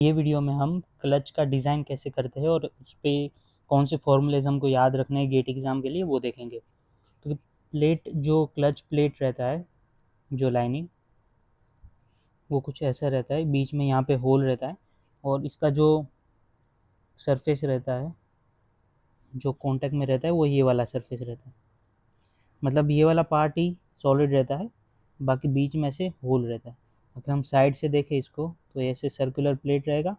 ये वीडियो में हम क्लच का डिज़ाइन कैसे करते हैं और उस पर कौन से फॉर्मूलेज हमको याद रखने हैं गेट एग्ज़ाम के लिए वो देखेंगे। तो प्लेट जो क्लच प्लेट रहता है जो लाइनिंग वो कुछ ऐसा रहता है, बीच में यहाँ पे होल रहता है और इसका जो सरफेस रहता है जो कांटेक्ट में रहता है वो ये वाला सरफेस रहता है। मतलब ये वाला पार्ट ही सॉलिड रहता है, बाकी बीच में से होल रहता है। अगर हम साइड से देखें इसको तो ऐसे सर्कुलर प्लेट रहेगा,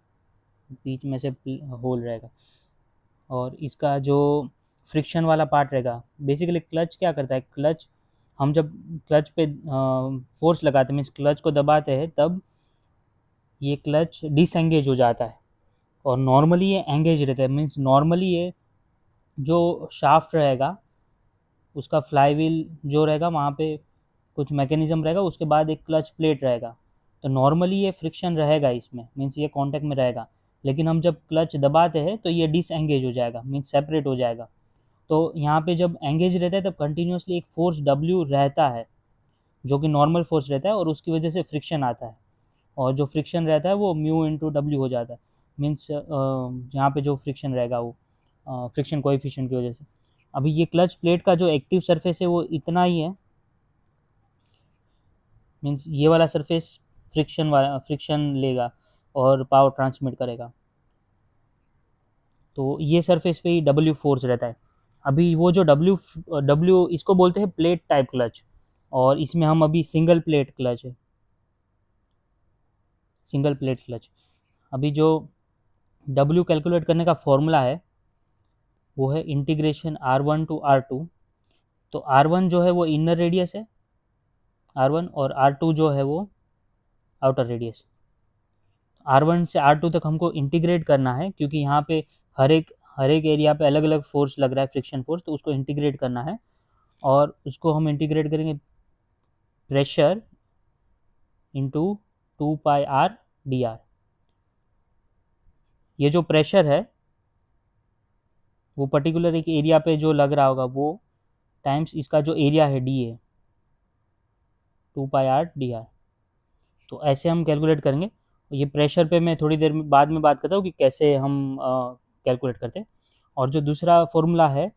बीच में से होल रहेगा और इसका जो फ्रिक्शन वाला पार्ट रहेगा। बेसिकली क्लच क्या करता है, क्लच हम जब क्लच पे फोर्स लगाते हैं मीन्स क्लच को दबाते हैं तब ये क्लच डिसएंगेज हो जाता है और नॉर्मली ये एंगेज रहता है। मीन्स नॉर्मली ये जो शाफ्ट रहेगा उसका फ्लाईव्हील जो रहेगा वहाँ पे कुछ मैकेनिज्म रहेगा, उसके बाद एक क्लच प्लेट रहेगा। तो नॉर्मली ये फ्रिक्शन रहेगा इसमें, मीन्स ये कांटेक्ट में रहेगा। लेकिन हम जब क्लच दबाते हैं तो ये डिसएंगेज हो जाएगा, मीन्स सेपरेट हो जाएगा। तो यहाँ पे जब एंगेज रहता है तब कंटिन्यूसली एक फोर्स डब्ल्यू रहता है जो कि नॉर्मल फोर्स रहता है और उसकी वजह से फ्रिक्शन आता है और जो फ्रिक्शन रहता है वो म्यू इंटू डब्ल्यू हो जाता है। मीन्स यहाँ पे जो फ्रिक्शन रहेगा वो फ्रिक्शन कोएफिशिएंट की वजह से। अभी ये क्लच प्लेट का जो एक्टिव सरफेस है वो इतना ही है, मीन्स ये वाला सरफेस फ्रिक्शन लेगा और पावर ट्रांसमिट करेगा। तो ये सरफेस पे ही डब्ल्यू फोर्स रहता है। अभी वो जो डब्ल्यू डब्ल्यू इसको बोलते हैं प्लेट टाइप क्लच और इसमें हम अभी सिंगल प्लेट क्लच है, सिंगल प्लेट क्लच। अभी जो डब्ल्यू कैलकुलेट करने का फॉर्मूला है वो है इंटीग्रेशन R1 टू R2। तो R1 जो है वो इनर रेडियस है R1 और R2 जो है वो आउटर रेडियस। R1 से R2 तक हमको इंटीग्रेट करना है क्योंकि यहाँ पे हर एक एरिया पे अलग अलग फोर्स लग रहा है, फ्रिक्शन फोर्स, तो उसको इंटीग्रेट करना है और उसको हम इंटीग्रेट करेंगे प्रेशर इंटू 2πr dr। ये जो प्रेशर है वो पर्टिकुलर एक एरिया पे जो लग रहा होगा वो टाइम्स इसका जो एरिया है डी है 2πr dr। तो ऐसे हम कैलकुलेट करेंगे। ये प्रेशर पे मैं थोड़ी देर में बाद में बात करता हूँ कि कैसे हम कैलकुलेट करते हैं। और जो दूसरा फॉर्मूला है,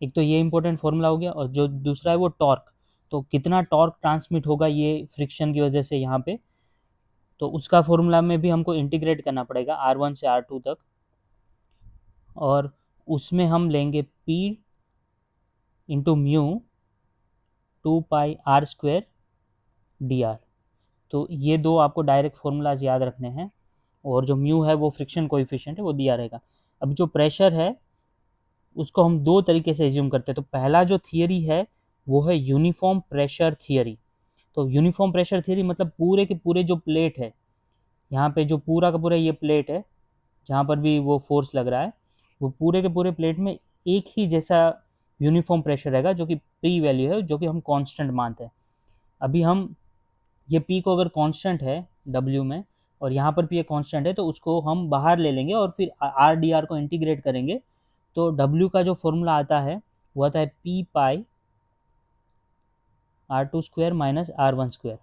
एक तो ये इंपॉर्टेंट फॉर्मूला हो गया और जो दूसरा है वो टॉर्क। तो कितना टॉर्क ट्रांसमिट होगा ये फ्रिक्शन की वजह से यहाँ पे, तो उसका फॉर्मूला में भी हमको इंटीग्रेट करना पड़ेगा R1 से R2 तक और उसमें हम लेंगे P into mu 2πr² dr। तो ये दो आपको डायरेक्ट फॉर्मूलाज याद रखने हैं और जो म्यू है वो फ्रिक्शन कोएफिशिएंट है वो दिया रहेगा। अब जो प्रेशर है उसको हम दो तरीके से एज्यूम करते हैं। तो पहला जो थियरी है वो है यूनिफॉर्म प्रेशर थियरी। तो यूनिफॉर्म प्रेशर थियरी मतलब पूरे के पूरे जो प्लेट है, यहाँ पे जो पूरा का पूरा ये प्लेट है जहाँ पर भी वो फोर्स लग रहा है वो पूरे के पूरे प्लेट में एक ही जैसा यूनिफॉर्म प्रेशर रहेगा जो कि पी वैल्यू है, जो कि हम कांस्टेंट मानते हैं। अभी हम ये पी को अगर कांस्टेंट है डब्ल्यू में और यहाँ पर भी ये कांस्टेंट है तो उसको हम बाहर ले लेंगे और फिर आर डी आर को इंटीग्रेट करेंगे। तो डब्ल्यू का जो फॉर्मूला आता है वो आता है पी पाई R2² माइनस R1²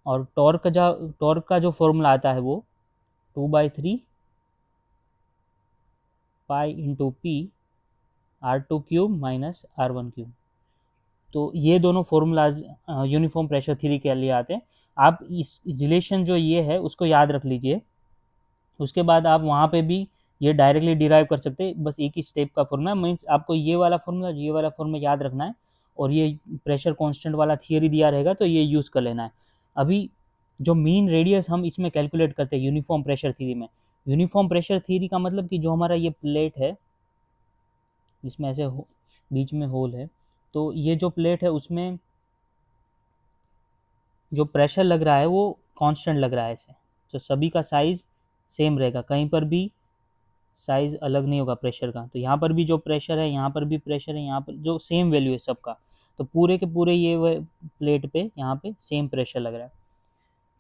और टॉर्क का जो फॉर्मूला आता है वो 2/3 pi into P R2³ minus R1³। तो ये दोनों फॉर्मूलाज यूनिफॉर्म प्रेशर थ्योरी के लिए आते हैं। आप इस रिलेशन जो ये है उसको याद रख लीजिए, उसके बाद आप वहाँ पे भी ये डायरेक्टली डिराइव कर सकते हैं। बस एक ही स्टेप का फॉर्मूला, मीन्स आपको ये वाला फॉर्मूला याद रखना है और ये प्रेशर कांस्टेंट वाला थियरी दिया रहेगा तो ये यूज़ कर लेना है। अभी जो मीन रेडियस हम इसमें कैलकुलेट करते हैं यूनिफॉर्म प्रेशर थ्योरी में, यूनिफॉर्म प्रेशर थ्योरी का मतलब कि जो हमारा ये प्लेट है इसमें ऐसे बीच में होल है, तो ये जो प्लेट है उसमें जो प्रेशर लग रहा है वो कांस्टेंट लग रहा है ऐसे। तो सभी का साइज़ सेम रहेगा, कहीं पर भी साइज़ अलग नहीं होगा प्रेशर का। तो यहाँ पर भी जो प्रेशर है, यहाँ पर भी प्रेशर है, यहाँ पर जो सेम वैल्यू है सबका। तो पूरे के पूरे ये प्लेट पे यहाँ पे सेम प्रेशर लग रहा है।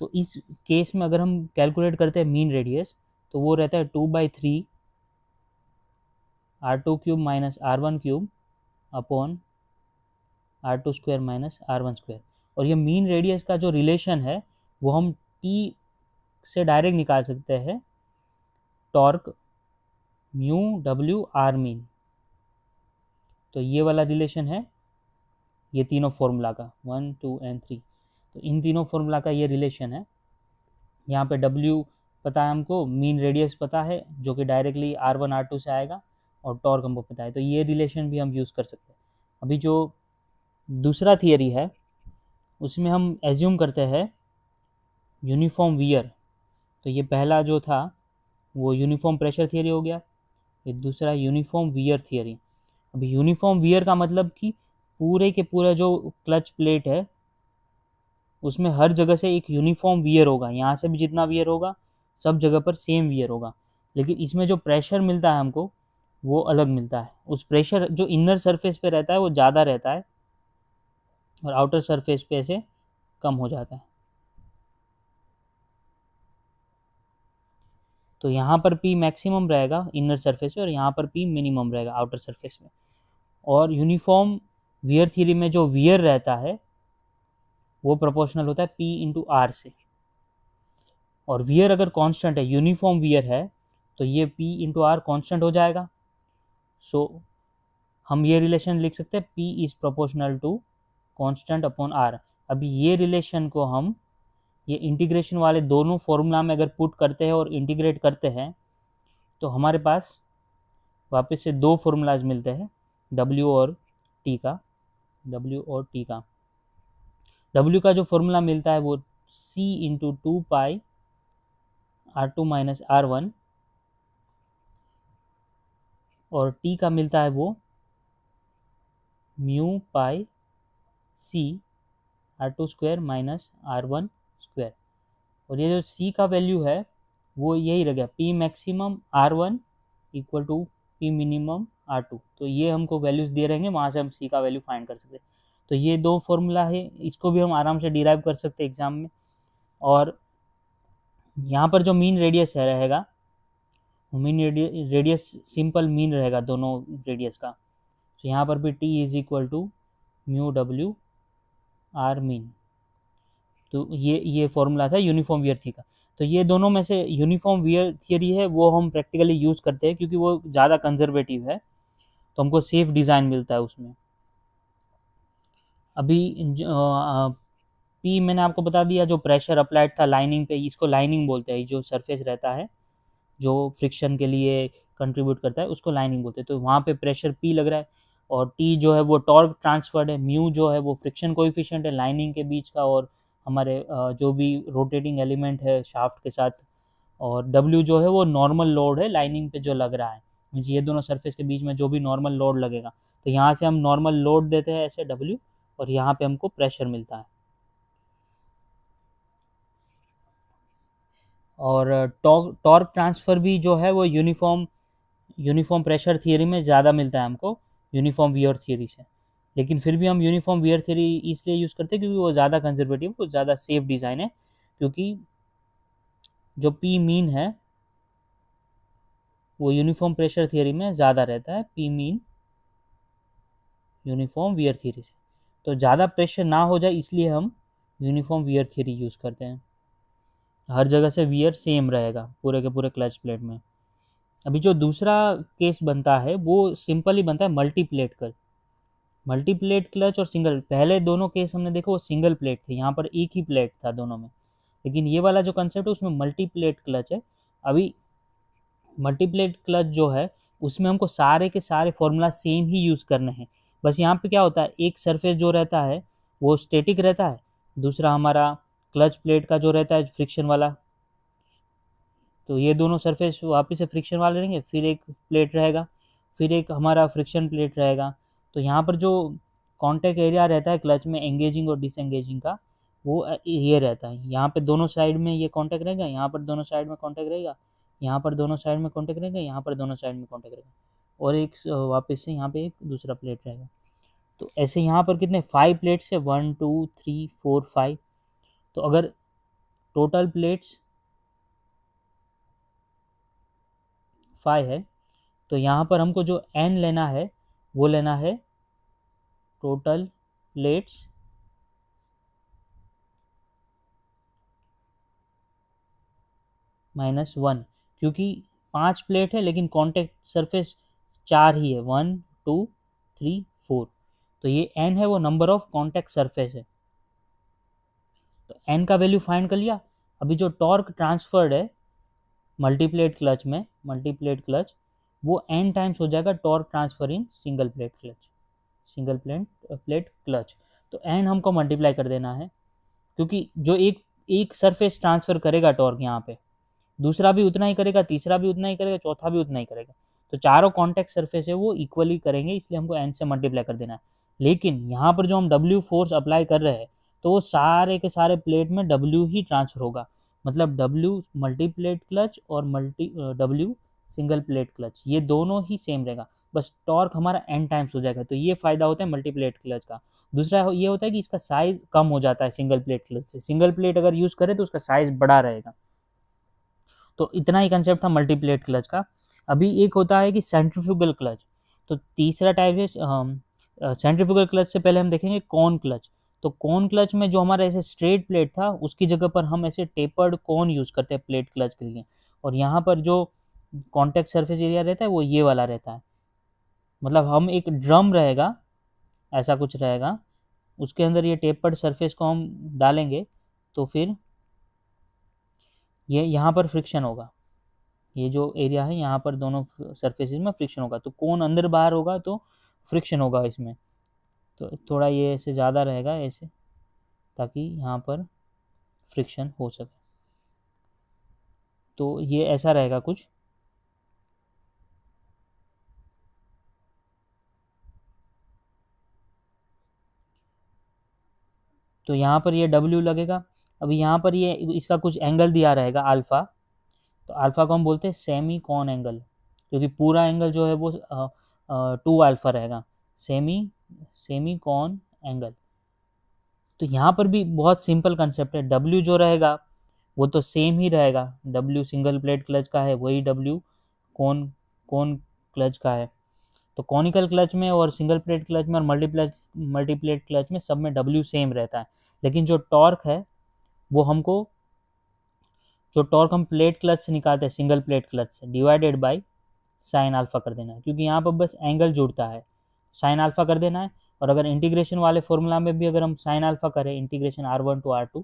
तो इस केस में अगर हम कैलकुलेट करते हैं मीन रेडियस तो वो रहता है 2/3 R2³ minus R1³ upon R2² minus R1²। और ये मीन रेडियस का जो रिलेशन है वो हम टी से डायरेक्ट निकाल सकते हैं torque mu W R mean. तो ये वाला रिलेशन है ये तीनों फॉर्मूला का 1 2 एंड 3। तो इन तीनों फॉर्मूला का ये रिलेशन है। यहाँ पे W पता है हमको, मीन रेडियस पता है जो कि डायरेक्टली R1 R2 से आएगा, और टॉर्क हमको पता है। तो ये रिलेशन भी हम यूज़ कर सकते हैं। अभी जो दूसरा थियरी है उसमें हम एज्यूम करते हैं यूनिफॉर्म वियर। तो ये पहला जो था वो यूनिफॉर्म प्रेशर थियरी हो गया, ये दूसरा यूनिफॉर्म वियर थियरी। अभी यूनिफॉर्म वियर का मतलब कि पूरे के पूरा जो क्लच प्लेट है उसमें हर जगह से एक यूनिफॉर्म वियर होगा, यहाँ से भी जितना वियर होगा सब जगह पर सेम वियर होगा। लेकिन इसमें जो प्रेशर मिलता है हमको वो अलग मिलता है। उस प्रेशर जो इनर सरफेस पे रहता है वो ज़्यादा रहता है और आउटर सरफेस पे ऐसे कम हो जाता है। तो यहाँ पर P मैक्सिमम रहेगा इनर सरफेस पे और यहाँ पर P मिनिमम रहेगा आउटर सरफेस में। और यूनिफॉर्म वियर थ्योरी में जो वियर रहता है वो प्रोपोर्शनल होता है P इंटू आर से। और वियर अगर कांस्टेंट है, यूनिफॉर्म वियर है, तो ये P इंटू आर कॉन्स्टेंट हो जाएगा। सो हम ये रिलेशन लिख सकते हैं P is proportional to constant upon R. अभी ये रिलेशन को हम ये इंटीग्रेशन वाले दोनों फॉर्मूला में अगर पुट करते हैं और इंटीग्रेट करते हैं तो हमारे पास वापस से दो फॉर्मूलाज मिलते हैं W और T का। W का जो फॉर्मूला मिलता है वो C इंटू 2 पाई R2 माइनस R1, और T का मिलता है वो म्यू पाई C R2 square minus R1 square. और ये जो C का वैल्यू है वो यही रह गया P maximum R1 equal to P minimum R2। तो ये हमको वैल्यूज दे रहेंगे, वहाँ से हम C का वैल्यू फाइंड कर सकते हैं। तो ये दो फॉर्मूला है, इसको भी हम आराम से डिराइव कर सकते हैं एग्जाम में। और यहाँ पर जो मीन रेडियस है रहेगा, मीन रेडियस सिंपल मीन रहेगा दोनों रेडियस का। तो यहाँ पर भी T is equal to mu W R mean. तो ये फॉर्मूला था यूनिफॉर्म वियर थ्योरी का। तो ये दोनों में से यूनिफॉर्म वियर थियरी है वो हम प्रैक्टिकली यूज़ करते हैं क्योंकि वो ज़्यादा कंजर्वेटिव है, तो हमको सेफ डिज़ाइन मिलता है उसमें। अभी P मैंने आपको बता दिया, जो प्रेशर अप्लाइड था लाइनिंग पे, इसको लाइनिंग बोलते हैं। जो सरफेस रहता है जो फ्रिक्शन के लिए कंट्रीब्यूट करता है उसको लाइनिंग बोलते हैं। तो वहाँ पे प्रेशर P लग रहा है, और T जो है वो टॉर्क ट्रांसफर्ड है, म्यू जो है वो फ्रिक्शन कोएफिशिएंट है लाइनिंग के बीच का और हमारे जो भी रोटेटिंग एलिमेंट है शाफ्ट के साथ, और W जो है वो नॉर्मल लोड है लाइनिंग पे जो लग रहा है, ये दोनों सरफेस के बीच में जो भी नॉर्मल लोड लगेगा। तो यहाँ से हम नॉर्मल लोड देते हैं ऐसे W, और यहाँ पे हमको प्रेशर मिलता है। और टॉर्क ट्रांसफ़र भी जो है वो यूनिफॉर्म प्रेशर थियरी में ज़्यादा मिलता है हमको यूनिफॉर्म वियर थियरी से। लेकिन फिर भी हम यूनिफॉर्म वियर थियरी इसलिए यूज़ करते हैं क्योंकि वो ज़्यादा कंजर्वेटिव, कुछ ज़्यादा सेफ डिज़ाइन है। क्योंकि जो P मीन है वो यूनिफॉर्म प्रेशर थियरी में ज़्यादा रहता है, P mean uniform wear theory से। तो ज़्यादा प्रेशर ना हो जाए इसलिए हम यूनिफॉर्म वियर थियरी यूज़ करते हैं। हर जगह से वियर सेम रहेगा पूरे के पूरे क्लच प्लेट में। अभी जो दूसरा केस बनता है वो सिंपल ही बनता है मल्टीप्लेट क्लच और सिंगल। पहले दोनों केस हमने देखा वो सिंगल प्लेट थे, यहाँ पर एक ही प्लेट था दोनों में। लेकिन ये वाला जो कंसेप्ट है उसमें मल्टीप्लेट क्लच है। अभी मल्टीप्लेट क्लच जो है उसमें हमको सारे के सारे फॉर्मूला सेम ही यूज़ करने हैं। बस यहाँ पे क्या होता है, एक सरफेस जो रहता है वो स्टैटिक रहता है, दूसरा हमारा क्लच प्लेट का जो रहता है फ्रिक्शन वाला। तो ये दोनों सरफेस वापस से फ्रिक्शन वाले रहेंगे, फिर एक प्लेट रहेगा, फिर एक हमारा फ्रिक्शन प्लेट रहेगा। तो यहाँ पर जो कॉन्टैक्ट एरिया रहता है क्लच में एंगेजिंग और डिसएंगेजिंग का, वो ये रहता है। यहाँ पे दोनों साइड में ये कॉन्टैक्ट रहेगा, यहाँ पर दोनों साइड में कॉन्टैक्ट रहेगा, यहाँ पर दोनों साइड में कॉन्टैक्ट रहेगा, यहाँ पर दोनों साइड में कॉन्टैक्ट रहेगा, और एक वापस से यहाँ पे एक दूसरा प्लेट रहेगा। तो ऐसे यहाँ पर कितने 5 प्लेट्स है, 1 2 3 4 5। तो अगर टोटल प्लेट्स 5 है तो यहाँ पर हमको जो n लेना है वो लेना है टोटल प्लेट्स -1, क्योंकि 5 प्लेट है लेकिन कॉन्टैक्ट सरफेस 4 ही है, 1 2 3 4, तो ये n है वो नंबर ऑफ कॉन्टैक्ट सरफेस है। तो n का वैल्यू फाइंड कर लिया। अभी जो टॉर्क ट्रांसफर्ड है मल्टीप्लेट क्लच में, मल्टीप्लेट क्लच, वो n टाइम्स हो जाएगा torque transfer in single plate clutch, single plate clutch. तो n हमको मल्टीप्लाई कर देना है, क्योंकि जो एक सरफेस ट्रांसफर करेगा टॉर्क यहाँ पे, दूसरा भी उतना ही करेगा, तीसरा भी उतना ही करेगा, चौथा भी उतना ही करेगा। तो चारों कॉन्टैक्ट सरफेस है वो इक्वली करेंगे, इसलिए हमको n से मल्टीप्लाई कर देना है। लेकिन यहाँ पर जो हम W फोर्स अप्लाई कर रहे हैं तो वो सारे के सारे प्लेट में W ही ट्रांसफर होगा, मतलब W मल्टीप्लेट क्लच और W सिंगल प्लेट क्लच, ये दोनों ही सेम रहेगा, बस टॉर्क हमारा n टाइम्स हो जाएगा। तो ये फायदा होता है मल्टीप्लेट क्लच का। दूसरा ये होता है कि इसका साइज कम हो जाता है सिंगल प्लेट क्लच से, सिंगल प्लेट अगर यूज करें तो उसका साइज बड़ा रहेगा। तो इतना ही कंसेप्ट था मल्टीप्लेट क्लच का। अभी एक होता है कि सेंट्रीफ्यूगल क्लच। तो तीसरा टाइप है सेंट्रीफ्यूगल क्लच से पहले हम देखेंगे कॉन क्लच। तो कॉन क्लच में जो हमारा ऐसे स्ट्रेट प्लेट था उसकी जगह पर हम ऐसे टेपर्ड कॉन यूज करते हैं प्लेट क्लच के लिए, और यहाँ पर जो कॉन्टैक्ट सरफेस एरिया रहता है वो ये वाला रहता है। मतलब हम एक ड्रम रहेगा, ऐसा कुछ रहेगा, उसके अंदर ये टेपर्ड सरफेस को हम डालेंगे, तो फिर ये यहाँ पर फ्रिक्शन होगा, ये जो एरिया है यहाँ पर दोनों सरफेसेस में फ्रिक्शन होगा, तो कौन अंदर बाहर होगा तो फ्रिक्शन होगा इसमें। तो थोड़ा ये ऐसे ज़्यादा रहेगा ऐसे, ताकि यहाँ पर फ्रिक्शन हो सके। तो ये ऐसा रहेगा कुछ। तो यहाँ पर ये W लगेगा। अभी यहाँ पर ये इसका कुछ एंगल दिया रहेगा अल्फ़ा, तो अल्फ़ा को हम बोलते हैं सेमी कॉन एंगल, क्योंकि पूरा एंगल जो है वो 2 अल्फ़ा रहेगा, सेमी कॉन एंगल। तो यहाँ पर भी बहुत सिंपल कंसेप्ट है, W जो रहेगा वो तो सेम ही रहेगा, W सिंगल प्लेट क्लच का है वही W कॉन कॉन क्लच का है। तो कॉनिकल क्लच में और सिंगल प्लेट क्लच में और मल्टीप्लेट क्लच में सब में W सेम रहता है, लेकिन जो टॉर्क है वो हमको, जो टॉर्क हम प्लेट क्लच से निकालते हैं सिंगल प्लेट क्लच से, डिवाइडेड बाय साइन अल्फा कर देना है, क्योंकि यहाँ पर बस एंगल जुड़ता है, साइन अल्फा कर देना है। और अगर इंटीग्रेशन वाले फॉर्मूला में भी अगर हम साइन अल्फा करें, इंटीग्रेशन R1 टू R2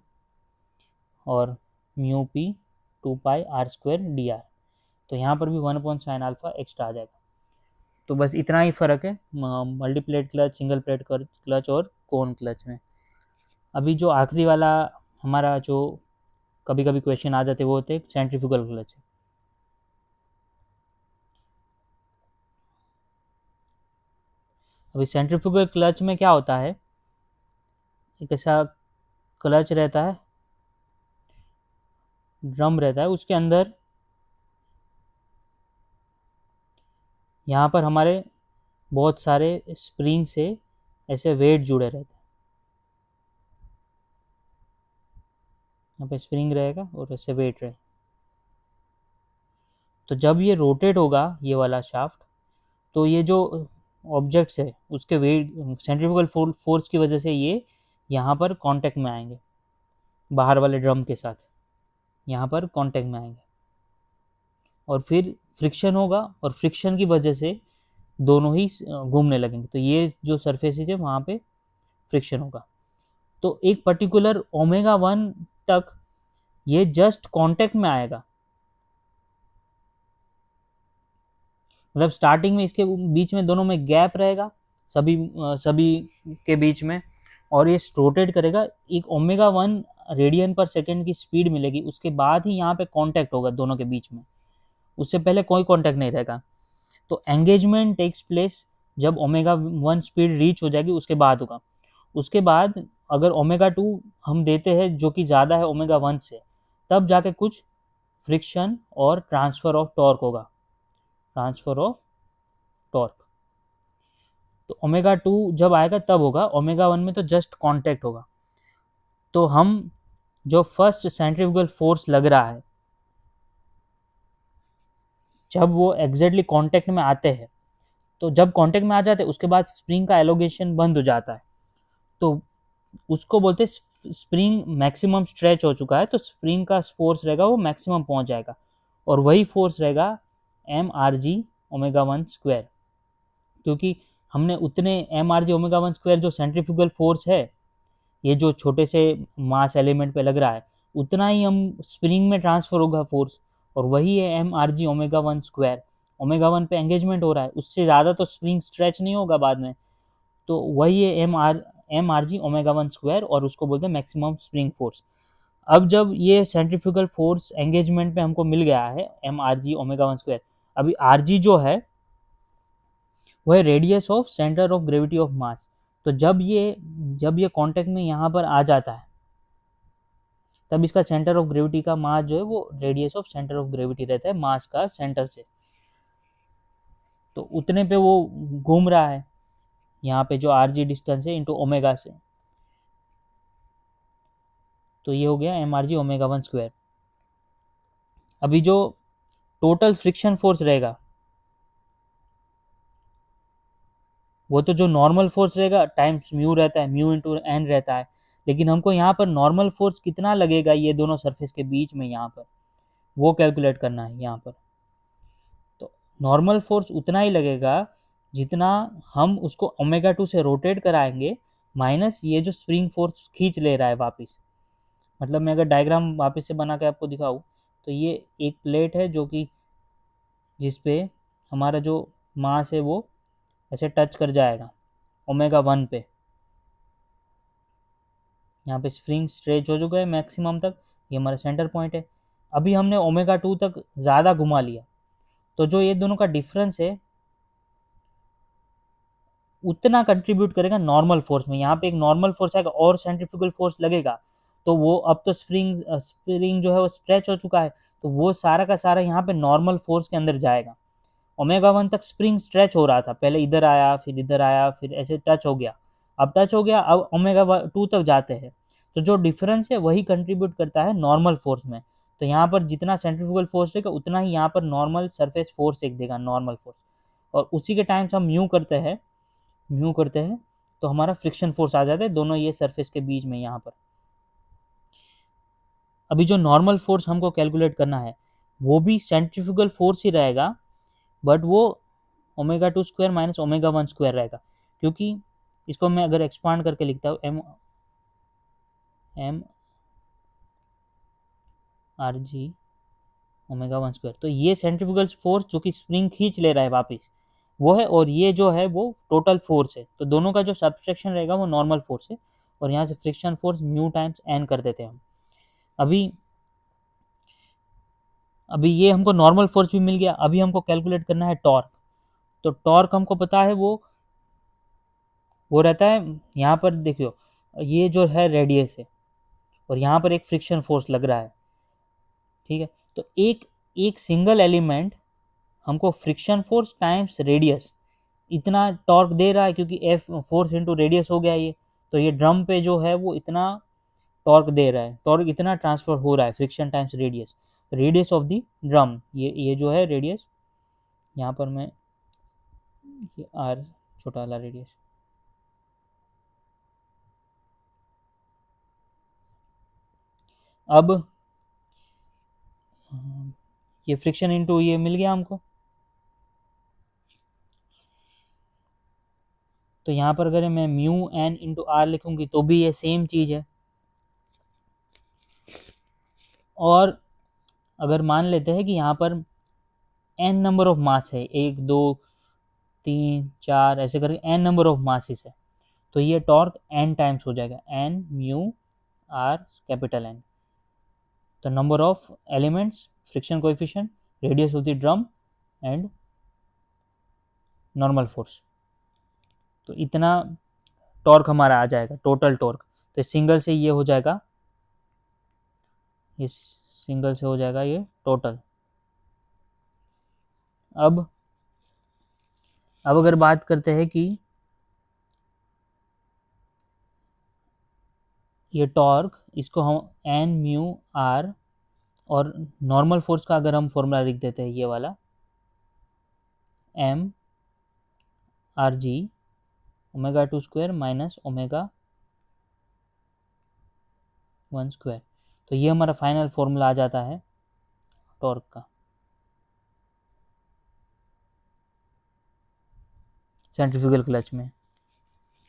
और म्यू पी 2πr² dr, तो यहाँ पर भी 1 साइन अल्फा एक्स्ट्रा आ जाएगा। तो बस इतना ही फ़र्क है multiplate clutch, single plate clutch और कोन क्लच में। अभी जो आखिरी वाला हमारा जो कभी कभी क्वेश्चन आ जाते वो होते हैं सेंट्रीफ्यूगल क्लच। अभी सेंट्रीफ्यूगल क्लच में क्या होता है, एक ऐसा क्लच रहता है, ड्रम रहता है, उसके अंदर यहाँ पर हमारे बहुत सारे स्प्रिंग से ऐसे वेट जुड़े रहते हैं, यहाँ पे स्प्रिंग रहेगा और ऐसे वेट रहेगा। तो जब ये रोटेट होगा ये वाला शाफ्ट, तो ये जो ऑब्जेक्ट्स है उसके वेट सेंट्रीफ्यूगल फोर्स की वजह से ये यहाँ पर कांटेक्ट में आएंगे, बाहर वाले ड्रम के साथ यहाँ पर कांटेक्ट में आएंगे, और फिर फ्रिक्शन होगा, और फ्रिक्शन की वजह से दोनों ही घूमने लगेंगे, तो ये जो सरफेसेज है वहाँ पे फ्रिक्शन होगा। तो एक पर्टिकुलर ओमेगा 1 तक ये जस्ट कांटेक्ट में आएगा, मतलब स्टार्टिंग में इसके बीच में दोनों में गैप रहेगा सभी के बीच में, और ये रोटेट करेगा, एक ओमेगा 1 रेडियन पर सेकेंड की स्पीड मिलेगी, उसके बाद ही यहाँ पे कांटेक्ट होगा दोनों के बीच में, उससे पहले कोई कांटेक्ट नहीं रहेगा। तो एंगेजमेंट टेक्स प्लेस जब ओमेगा 1 स्पीड रीच हो जाएगी उसके बाद होगा। उसके बाद अगर ओमेगा 2 हम देते हैं जो कि ज़्यादा है ओमेगा 1 से, तब जाके कुछ फ्रिक्शन और ट्रांसफ़र ऑफ टॉर्क होगा, ट्रांसफ़र ऑफ टॉर्क। तो ओमेगा 2 जब आएगा तब होगा, ओमेगा 1 में तो जस्ट कांटेक्ट होगा। तो हम जो फर्स्ट सेंट्रीफ्यूगल फोर्स लग रहा है जब वो एग्जैक्टली कांटेक्ट में आते हैं, तो जब कांटेक्ट में आ जाते हैं उसके बाद स्प्रिंग का एलोगेशन बंद हो जाता है, तो उसको बोलते हैं स्प्रिंग मैक्सिमम स्ट्रेच हो चुका है तो स्प्रिंग का फोर्स रहेगा वो मैक्सिमम पहुंच जाएगा, और वही फोर्स रहेगा M R G omega one square, क्योंकि हमने उतने M R G omega one square जो सेंट्रीफ्यूगल फोर्स है, ये जो छोटे से मास एलिमेंट पे लग रहा है, उतना ही हम स्प्रिंग में ट्रांसफर होगा फोर्स, और वही है M R G omega one square. Omega one पे एंगेजमेंट हो रहा है, उससे ज़्यादा तो स्प्रिंग स्ट्रेच नहीं होगा बाद में, तो वही है M R G omega one square, और उसको बोलते हैं मैक्सिमम स्प्रिंग फोर्स। अब जब ये सेंट्रीफ्यूगल फोर्स एंगेजमेंट पे हमको मिल गया है M R G omega one square, अभी आर जी जो है वो है radius of centre of gravity of mass. तो जब ये कांटेक्ट में यहाँ पर आ जाता है, तब इसका सेंटर ऑफ ग्रेविटी का मास जो है वो radius of centre of gravity रहता है मास का सेंटर से, तो उतने पे वो घूम रहा है यहाँ पे जो आर जी डिस्टेंस है इंटू ओमेगा से, तो ये हो गया M R G omega one square. अभी जो टोटल फ्रिक्शन फोर्स रहेगा वो तो जो नॉर्मल फोर्स रहेगा टाइम्स म्यू रहता है, म्यू इंटू एन रहता है, लेकिन हमको यहाँ पर नॉर्मल फोर्स कितना लगेगा ये दोनों सरफेस के बीच में यहाँ पर, वो कैलकुलेट करना है यहाँ पर। तो नॉर्मल फोर्स उतना ही लगेगा जितना हम उसको ओमेगा टू से रोटेट कराएंगे, माइनस ये जो स्प्रिंग फोर्स खींच ले रहा है वापस। मतलब मैं अगर डायग्राम वापस से बना के आपको दिखाऊँ, तो ये एक प्लेट है जो कि जिस पे हमारा जो मास है वो ऐसे टच कर जाएगा ओमेगा वन पे, यहाँ पे स्प्रिंग स्ट्रेच हो चुका है मैक्सिमम तक, ये हमारा सेंटर पॉइंट है। अभी हमने ओमेगा टू तक ज़्यादा घुमा लिया, तो जो ये दोनों का डिफरेंस है उतना कंट्रीब्यूट करेगा नॉर्मल फोर्स में। यहाँ पे एक नॉर्मल फोर्स आएगा और सेंट्रीफ्यूगल फोर्स लगेगा, तो वो अब तो स्प्रिंग जो है वो स्ट्रेच हो चुका है, तो वो सारा का सारा यहाँ पे नॉर्मल फोर्स के अंदर जाएगा। ओमेगा वन तक स्प्रिंग स्ट्रेच हो रहा था, पहले इधर आया फिर इधर आया फिर ऐसे टच हो गया, अब टच हो गया, अब ओमेगा टू तक जाते हैं, तो जो डिफरेंस है वही कंट्रीब्यूट करता है नॉर्मल फोर्स में। तो यहाँ पर जितना सेंट्रीफ्यूगल फोर्स रहेगा उतना ही यहाँ पर नॉर्मल सरफेस फोर्स एक देगा, नॉर्मल फोर्स, और उसी के टाइम से हम म्यू करते हैं तो हमारा फ्रिक्शन फोर्स आ जाता है दोनों ये सरफेस के बीच में यहाँ पर। अभी जो नॉर्मल फोर्स हमको कैलकुलेट करना है वो भी सेंट्रीफ्यूगल फोर्स ही रहेगा, बट वो omega two square minus omega one square रहेगा, क्योंकि इसको मैं अगर एक्सपांड करके लिखता हूँ M R G omega one square, तो ये सेंट्रीफ्यूगल फोर्स जो कि स्प्रिंग खींच ले रहा है वापस वो है, और ये जो है वो टोटल फोर्स है, तो दोनों का जो सब्सट्रैक्शन रहेगा वो नॉर्मल फोर्स है, और यहाँ से friction force mu times N कर देते हैं हम। अभी अभी ये हमको नॉर्मल फोर्स भी मिल गया, अभी हमको कैलकुलेट करना है टॉर्क। तो टॉर्क हमको पता है वो रहता है, यहाँ पर देखियो ये जो है रेडियस है और यहाँ पर एक फ्रिक्शन फोर्स लग रहा है, ठीक है। तो एक एक सिंगल एलिमेंट हमको फ्रिक्शन फोर्स टाइम्स रेडियस इतना टॉर्क दे रहा है, क्योंकि एफ फोर्स इंटू रेडियस हो गया ये, तो ये ड्रम पे जो है वो इतना टॉर्क दे रहा है, टॉर्क इतना ट्रांसफर हो रहा है friction times radius, radius of the drum, ये जो है रेडियस, यहाँ पर मैं ये आर छोटा वाला रेडियस, अब ये फ्रिक्शन इनटू ये मिल गया हमको, तो यहाँ पर अगर मैं म्यू एन इंटू आर लिखूंगी तो भी ये सेम चीज़ है। और अगर मान लेते हैं कि यहाँ पर एन नंबर ऑफ मास है, एक दो तीन चार ऐसे करके एन नंबर ऑफ मासेस है, तो ये टॉर्क एन टाइम्स हो जाएगा, N mu R capital N, तो number of elements, friction coefficient, radius of the drum and normal force, तो इतना टॉर्क हमारा आ जाएगा टोटल टॉर्क। तो सिंगल से ये हो जाएगा, इस सिंगल से हो जाएगा ये टोटल। अब अगर बात करते हैं कि ये टॉर्क, इसको हम एन म्यू आर, और नॉर्मल फोर्स का अगर हम फॉर्मूला लिख देते हैं ये वाला M R G omega two square minus omega 1/2। तो ये हमारा फाइनल फॉर्मूला आ जाता है टॉर्क का सेंट्रीफ्यूगल क्लच में।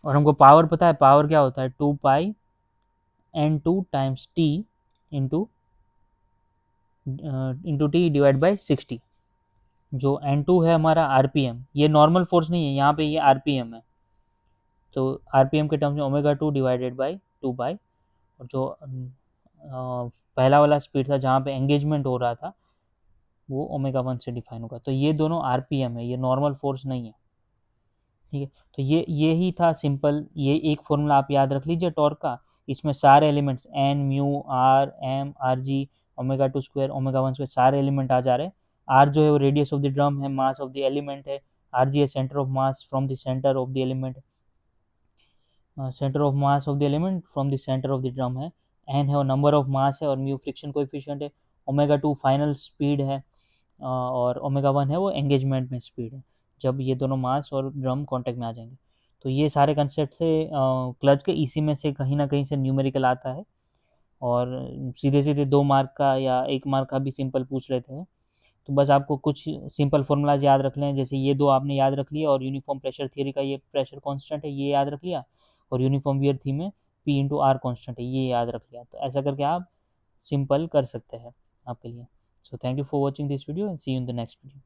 और हमको पावर पता है, पावर क्या होता है, 2πn2 times T into T divide by 60। जो n2 है हमारा आरपीएम, ये नॉर्मल फोर्स नहीं है, यहाँ पे ये आरपीएम है। तो आरपीएम के टर्म्स में ω2 डिवाइडेड बाई 2π। और जो पहला वाला स्पीड था जहाँ पे एंगेजमेंट हो रहा था वो ω1 से डिफाइन होगा। तो ये दोनों आरपीएम है, ये नॉर्मल फोर्स नहीं है। ठीक है, तो ये ही था सिंपल, ये एक फॉर्मूला आप याद रख लीजिए टॉर्क का। इसमें सारे elements N mu R M R G ω2 ω1 सारे एलिमेंट आ जा रहे हैं। आर जो है वो रेडियस ऑफ द ड्रम है, मास ऑफ द एलिमेंट है, आर जी है centre of mass from the centre of the element, centre of mass of the element from the centre of the drum है, N है वो number of mass है, और mu friction coefficient है, ω2 final speed है, और ω1 है वो एंगेजमेंट में स्पीड है, जब ये दोनों मास और ड्रम कांटेक्ट में आ जाएंगे। तो ये सारे कंसेप्ट से क्लच के इसी में से कहीं ना कहीं से न्यूमेरिकल आता है। और सीधे सीधे 2 मार्क का या 1 मार्क का भी सिंपल पूछ लेते हैं। तो बस आपको कुछ सिंपल फॉर्मूलाज याद रख लें, जैसे ये 2 आपने याद रख लिया, और यूनिफॉर्म प्रेशर थियरी का ये प्रेशर कांस्टेंट है ये याद रख लिया, और यूनिफॉर्म वियर थी में P इंटू आर कॉन्स्टेंट है ये याद रख लिया। तो ऐसा करके आप सिंपल कर सकते हैं आपके लिए। So thank you for watching this video and see you in the next video.